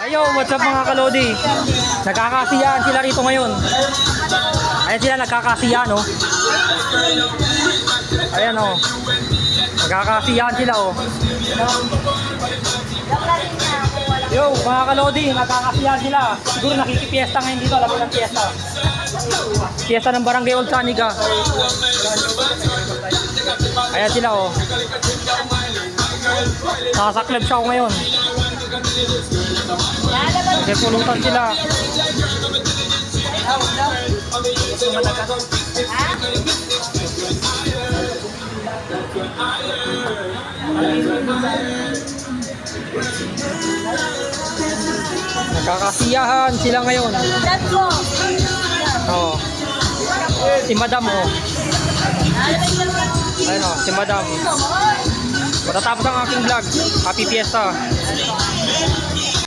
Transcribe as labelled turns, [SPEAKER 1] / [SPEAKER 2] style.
[SPEAKER 1] Ayo, what's up mga kalodi? Nagkakasiyahan sila rito ngayon. Ayan sila, nagkakasiyahan, oh. Ayan, oh. Nagkakasiyahan sila, oh. Yo, mga kalodi, nagkakasiyahan sila. Siguro nakikipiesta ngayon dito, alam mo ng fiesta. Fiesta ng Barangay Old Saniga. Ayan sila, oh. Nakasaklab siya ako ngayon. Kasi pulutan sila. Nagkakasiyahan sila ngayon. Oh. Si Madam, oh. Ayun, oh, si Madam. Matatapos ang aking vlog. Happy Fiesta.